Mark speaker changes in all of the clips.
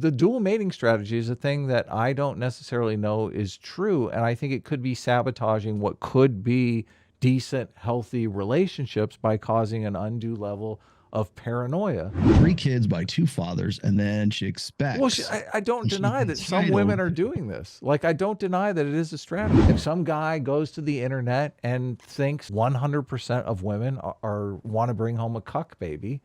Speaker 1: the dual mating strategy is a thing that I don't necessarily know is true, and I think it could be sabotaging what could be decent, healthy relationships by causing an undue level of paranoia.
Speaker 2: 3 kids by 2 fathers, and then she
Speaker 1: Well,
Speaker 2: expects
Speaker 1: I don't
Speaker 2: she's
Speaker 1: deny that some women
Speaker 2: entitled.
Speaker 1: are doing this. Like, I don't deny that it is a strategy. If some guy goes to the internet and thinks 100% of women are want to bring home a cuck baby,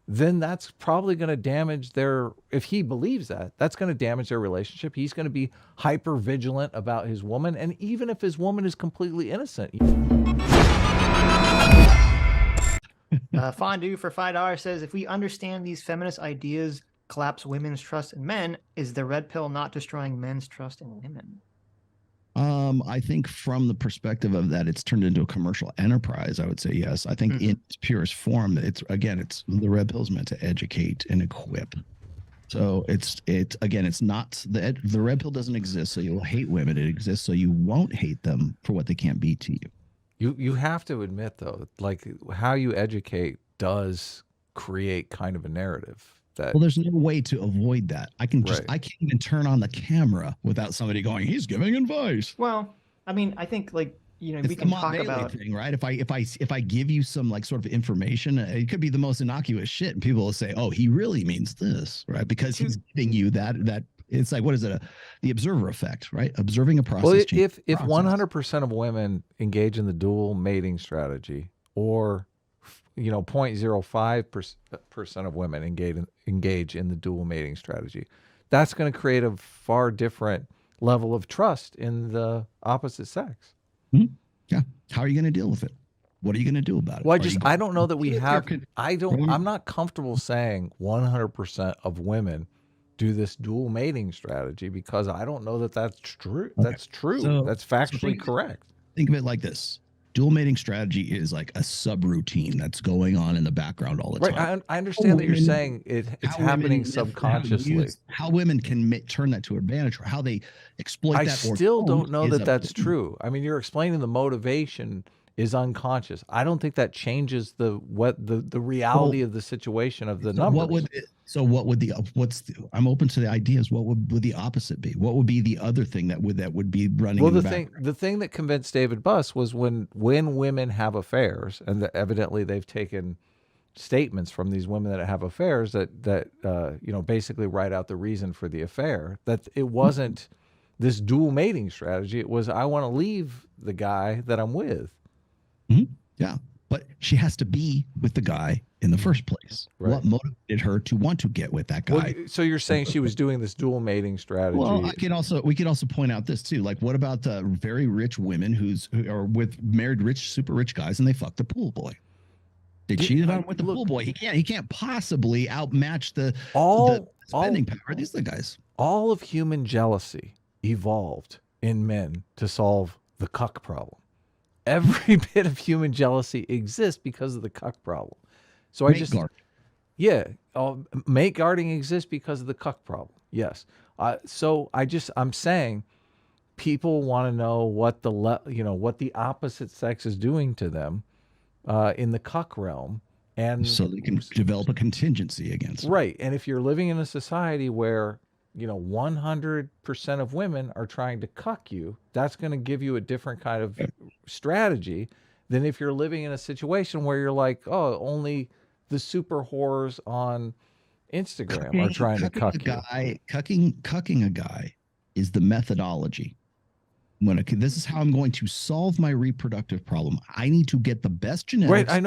Speaker 1: then that's probably going to damage their, if he believes that, that's going to damage their relationship. He's going to be hyper vigilant about his woman. And even if his woman is completely innocent.
Speaker 3: Fondue for $5 says, if we understand these feminist ideas collapse women's trust in men, is the red pill not destroying men's trust in women?
Speaker 2: I think from the perspective of that, it's turned into a commercial enterprise. I would say yes. I think in its purest form, it's the red pill is meant to educate and equip. So it's not the red pill doesn't exist so you'll hate women. It exists so you won't hate them for what they can't be to you.
Speaker 1: You have to admit though, like how you educate does create kind of a narrative.
Speaker 2: Well, there's no way to avoid that. I can't even turn on the camera without somebody going, he's giving advice.
Speaker 3: Well, I mean, I think like,
Speaker 2: it's
Speaker 3: we can talk about
Speaker 2: thing, right? If I give you some like sort of information, it could be the most innocuous shit, and people will say, "Oh, he really means this," right? Because he's giving you that. It's like, what is it? The observer effect, right? Observing a process.
Speaker 1: Well, if 100% of women engage in the dual mating strategy, or 0.05% of women engage in the dual mating strategy, that's going to create a far different level of trust in the opposite sex.
Speaker 2: Yeah. How are you going to deal with it? What are you going to do about it?
Speaker 1: Well, I don't know that we have. I'm not comfortable saying 100% of women do this dual mating strategy because I don't know that that's true. Okay. That's true. That's factually correct.
Speaker 2: Think of it like this. Dual mating strategy is like a subroutine that's going on in the background all the time.
Speaker 1: Right. I understand that you're saying it's happening subconsciously.
Speaker 2: How women can turn that to advantage, or how they exploit that.
Speaker 1: I still don't know that that's true. I mean, you're explaining the motivation is unconscious. I don't think that changes the reality of the situation of the numbers. I'm open to the ideas. What would the opposite be? What would be the other thing that would be running? Well, the thing that convinced David Buss was when women have affairs, and evidently they've taken statements from these women that have affairs that basically write out the reason for the affair, that it wasn't this dual mating strategy. It was, I want to leave the guy that I'm with.
Speaker 2: Yeah, but she has to be with the guy in the first place. Right. What motivated her to want to get with that guy?
Speaker 1: Well, so you're saying she was doing this dual mating strategy?
Speaker 2: Well, we could also point out this too. Like, what about the very rich women who are with married super rich guys and they fuck the pool boy? They cheated on him with the pool boy. He can't possibly outmatch the spending power. These are the guys.
Speaker 1: All of human jealousy evolved in men to solve the cuck problem. Every bit of human jealousy exists because of the cuck problem. So mate guarding exists because of the cuck problem. Yes. So I'm saying people want to know what what the opposite sex is doing to them in the cuck realm, and
Speaker 2: so they can develop a contingency against it.
Speaker 1: Right. And if you're living in a society where 100% of women are trying to cuck you, that's going to give you a different kind of strategy than if you're living in a situation where you're like, oh, only the super whores on Instagram are trying to cuck you.
Speaker 2: Cucking a guy is the methodology. This is how I'm going to solve my reproductive problem. I need to get the best genetics.
Speaker 1: Right, I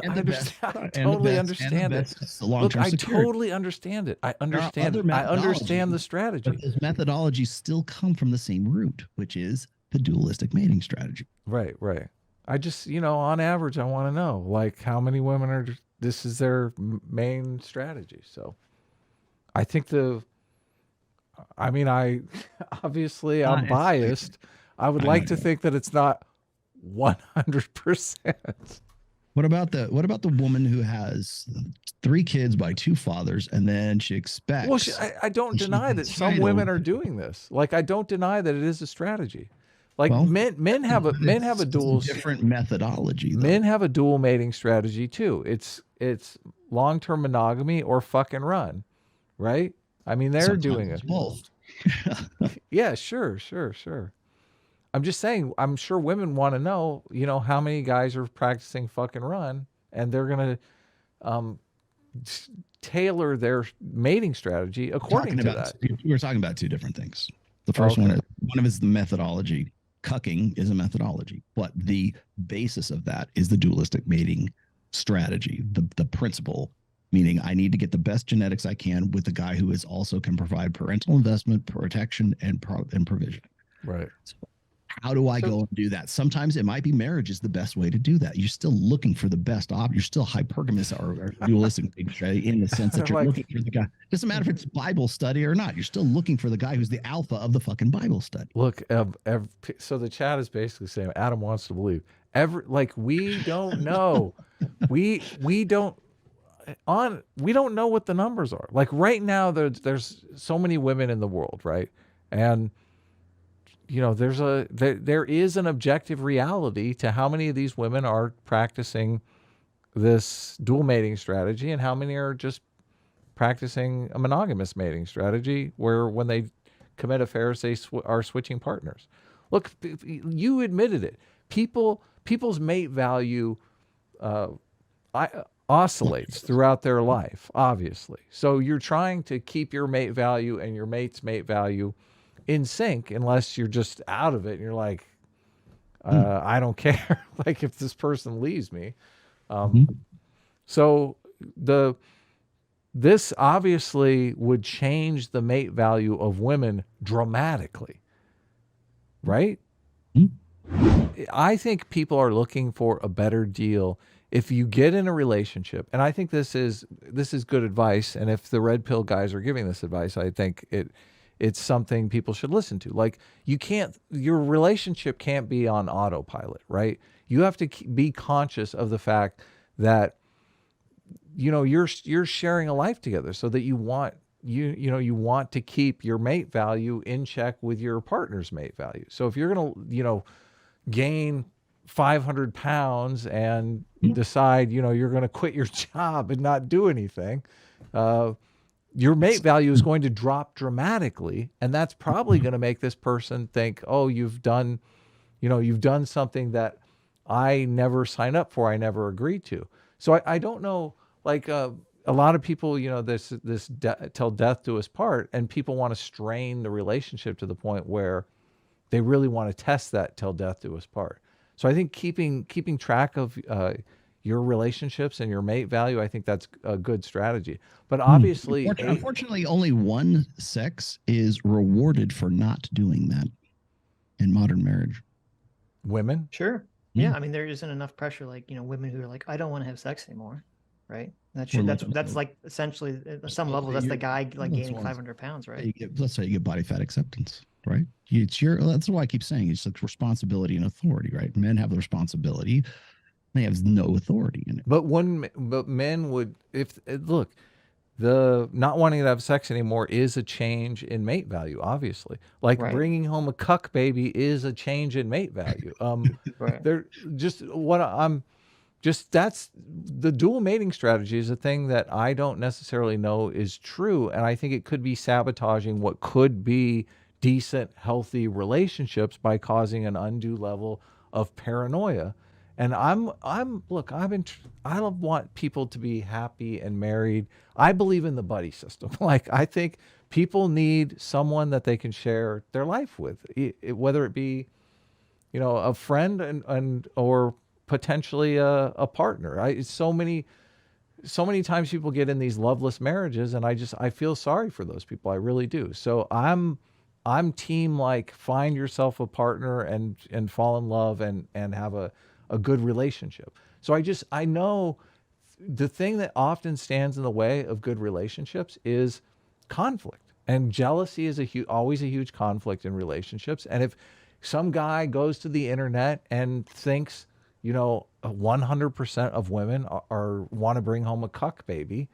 Speaker 1: understand. I totally understand it. Look, I totally understand it. I understand the strategy.
Speaker 2: But those methodologies still come from the same root, which is the dualistic mating strategy.
Speaker 1: Right. I just, on average, I want to know, like, how many women this is their main strategy. So I think obviously I'm biased. I would like to think that it's not 100%.
Speaker 2: What about the woman who has 3 kids by 2 fathers, and then she expects?
Speaker 1: Well, I don't deny that some women are doing this. Like, I don't deny that it is a strategy. Like, men have a
Speaker 2: different methodology.
Speaker 1: Men have a dual mating strategy too. It's long-term monogamy or fucking run, right? I mean, they're doing it.
Speaker 2: Both.
Speaker 1: Yeah, sure. I'm just saying, I'm sure women want to know, how many guys are practicing fuck and run, and they're going to tailor their mating strategy according to that.
Speaker 2: We're talking about two different things. The first one is the methodology. Cucking is a methodology, but the basis of that is the dualistic mating strategy. The principle, meaning I need to get the best genetics I can with the guy who is also can provide parental investment, protection, and provision.
Speaker 1: Right.
Speaker 2: So how do I go and do that? Sometimes it might be marriage is the best way to do that. You're still looking for the best You're still hypergamous or dualistic in the sense that you're looking for the guy. Doesn't matter if it's Bible study or not. You're still looking for the guy who's the alpha of the fucking Bible study.
Speaker 1: Look, so the chat is basically saying Adam wants to believe. We don't know. we don't know what the numbers are. Like right now, there's so many women in the world, right? And there is an objective reality to how many of these women are practicing this dual mating strategy and how many are just practicing a monogamous mating strategy where when they commit affairs, they are switching partners. Look, you admitted it. People's mate value oscillates throughout their life, obviously. So you're trying to keep your mate value and your mate's mate value in sync, unless you're just out of it and you're like, I don't care. Like if this person leaves me. So this obviously would change the mate value of women dramatically, right? I think people are looking for a better deal. If you get in a relationship, and I think this is good advice, and if the red pill guys are giving this advice, I think it's something people should listen to. Like your relationship can't be on autopilot, right? You have to be conscious of the fact that, you're sharing a life together, so that you want to keep your mate value in check with your partner's mate value. So if you're going to, gain 500 pounds and decide, you're going to quit your job and not do anything, your mate value is going to drop dramatically, and that's probably going to make this person think, oh, you've done something that I never signed up for, I never agreed to. So I don't know, like a lot of people, this till death do us part, and people want to strain the relationship to the point where they really want to test that till death do us part. So I think keeping track of your relationships and your mate value, I think that's a good strategy. But obviously,
Speaker 2: unfortunately, only one sex is rewarded for not doing that in modern marriage.
Speaker 1: Women?
Speaker 3: Sure. Yeah. I mean, there isn't enough pressure, like, women who are like, I don't want to have sex anymore. Right. That's like essentially at some level, that's the guy like gaining 500 pounds, right?
Speaker 2: Let's say you get body fat acceptance, right? That's why I keep saying it's like responsibility and authority, right? Men have the responsibility. They have no authority in it.
Speaker 1: But men would, the not wanting to have sex anymore is a change in mate value, obviously. Like bringing home a cuck baby is a change in mate value. They're that's the dual mating strategy is a thing that I don't necessarily know is true. And I think it could be sabotaging what could be decent, healthy relationships by causing an undue level of paranoia. And I want people to be happy and married. I believe in the buddy system. Like, I think people need someone that they can share their life with, whether it be, a friend and or potentially a partner. So many times people get in these loveless marriages, and I feel sorry for those people. I really do. So I'm team, like, find yourself a partner and fall in love and have a good relationship. So I know the thing that often stands in the way of good relationships is conflict, and jealousy is always a huge conflict in relationships. And if some guy goes to the internet and thinks 100% of women want to bring home a cuck baby,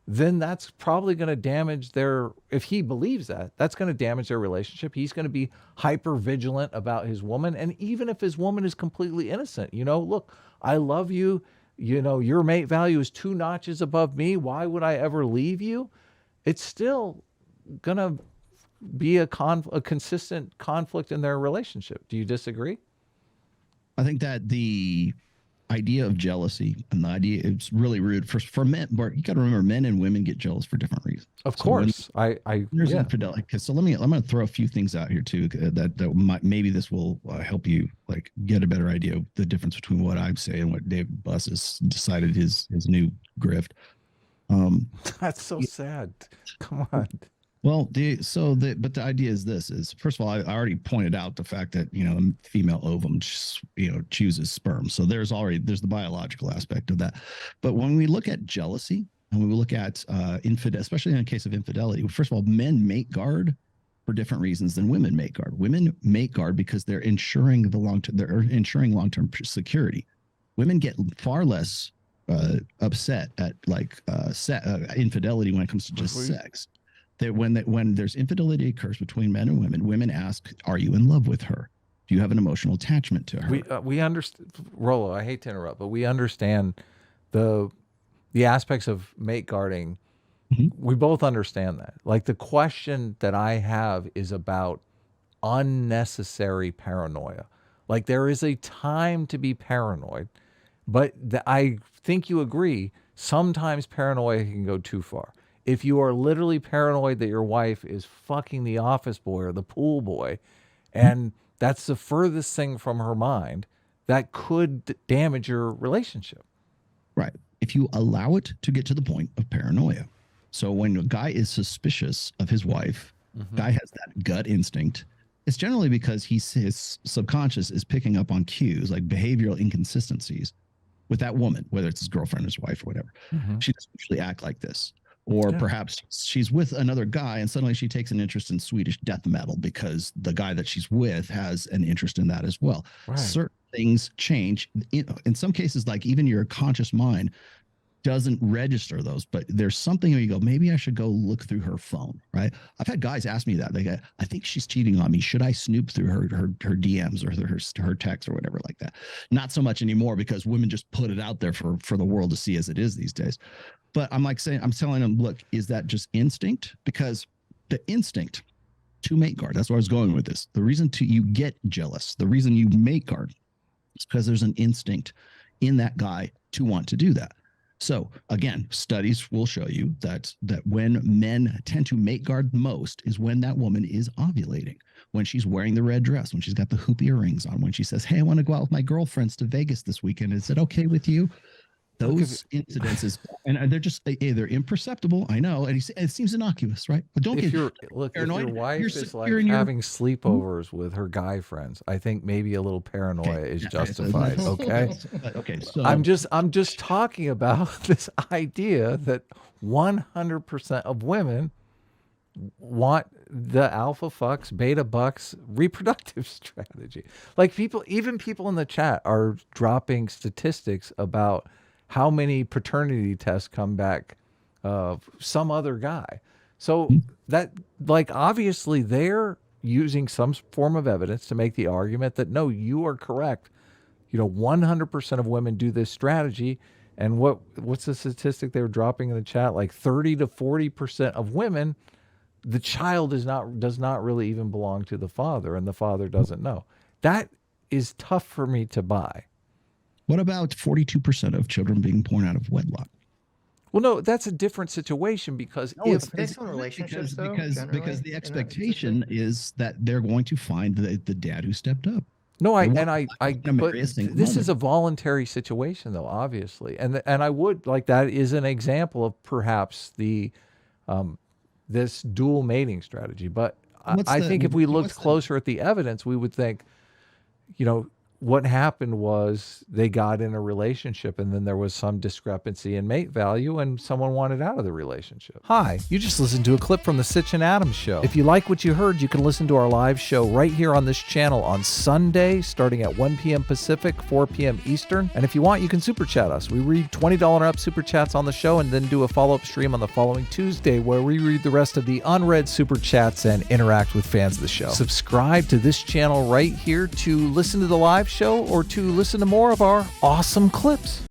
Speaker 1: then that's probably going to damage if he believes that's going to damage their relationship. He's going to be hyper vigilant about his woman. And even if his woman is completely innocent, look, I love you, your mate value is 2 notches above me. Why would I ever leave you? It's still gonna be a consistent conflict in their relationship. Do you disagree?
Speaker 2: I think that the idea of jealousy and the idea it's really rude for men. Bart, you got to remember, men and women get jealous for different reasons.
Speaker 1: Of course,
Speaker 2: there's infidelity. So I'm going to throw a few things out here too that might, maybe this will help you like get a better idea of the difference between what I'm saying and what Dave Buss has decided his new grift.
Speaker 1: That's so sad. Come on.
Speaker 2: Well, but the idea is this is, first of all, I already pointed out the fact that, the female ovum, chooses sperm. So there's the biological aspect of that. But when we look at jealousy and we look at infidelity, especially in the case of infidelity, first of all, men mate guard for different reasons than women mate guard. Women mate guard because they're ensuring long-term security. Women get far less upset at infidelity when it comes to just sex. That when there's infidelity occurs between men and women ask, "Are you in love with her? Do you have an emotional attachment to her?"
Speaker 1: We understand, Rollo. I hate to interrupt, but we understand the aspects of mate guarding. Mm-hmm. We both understand that. Like, the question that I have is about unnecessary paranoia. Like, there is a time to be paranoid, but I think you agree. Sometimes paranoia can go too far. If you are literally paranoid that your wife is fucking the office boy or the pool boy, and that's the furthest thing from her mind, that could damage your relationship.
Speaker 2: Right. If you allow it to get to the point of paranoia. So when a guy is suspicious of his wife, guy has that gut instinct, it's generally because his subconscious is picking up on cues like behavioral inconsistencies with that woman, whether it's his girlfriend or his wife or whatever. She doesn't usually act like this. Or perhaps she's with another guy and suddenly she takes an interest in Swedish death metal because the guy that she's with has an interest in that as well. Right. Certain things change. In some cases, like even your conscious mind doesn't register those, but there's something where you go, maybe I should go look through her phone, right? I've had guys ask me that. They go, I think she's cheating on me. Should I snoop through her DMs or her texts or whatever like that? Not so much anymore because women just put it out there for the world to see as it is these days. But I'm telling them, look, is that just instinct? Because the instinct to mate guard, that's where I was going with this. The reason you get jealous, the reason you mate guard is because there's an instinct in that guy to want to do that. So again, studies will show you that when men tend to mate guard most is when that woman is ovulating, when she's wearing the red dress, when she's got the hoop earrings on, when she says, "Hey, I want to go out with my girlfriends to Vegas this weekend. Is it okay with you?" Those incidences, and they're imperceptible. I know, and it seems innocuous, right? But don't get paranoid.
Speaker 1: If your wife is like having sleepovers with her guy friends, I think maybe a little paranoia is justified. Okay.
Speaker 2: Okay. So
Speaker 1: I'm just talking about this idea that 100% of women want the alpha fucks, beta bucks reproductive strategy. Like, even people in the chat are dropping statistics about how many paternity tests come back of some other guy. So that, like, obviously they're using some form of evidence to make the argument that, no, you are correct. 100% of women do this strategy. And what's the statistic they were dropping in the chat? Like 30 to 40% of women, the child does not really even belong to the father, and the father doesn't know. That is tough for me to buy.
Speaker 2: What about 42% of children being born out of wedlock?
Speaker 1: Well, no, that's a different situation because
Speaker 3: it's based on relationships,
Speaker 2: because the expectation is that they're going to find the dad who stepped up.
Speaker 1: No, but this is a voluntary situation, though, obviously, and I would like that is an example of perhaps the this dual mating strategy. But I think if we looked closer at the evidence, we would think, what happened was they got in a relationship and then there was some discrepancy in mate value and someone wanted out of the relationship. Hi, you just listened to a clip from the Sitch and Adams show. If you like what you heard, you can listen to our live show right here on this channel on Sunday, starting at 1 p.m. Pacific, 4 p.m. Eastern. And if you want, you can super chat us. We read $20 and up super chats on the show and then do a follow-up stream on the following Tuesday where we read the rest of the unread super chats and interact with fans of the show. Subscribe to this channel right here to listen to the live show or to listen to more of our awesome clips.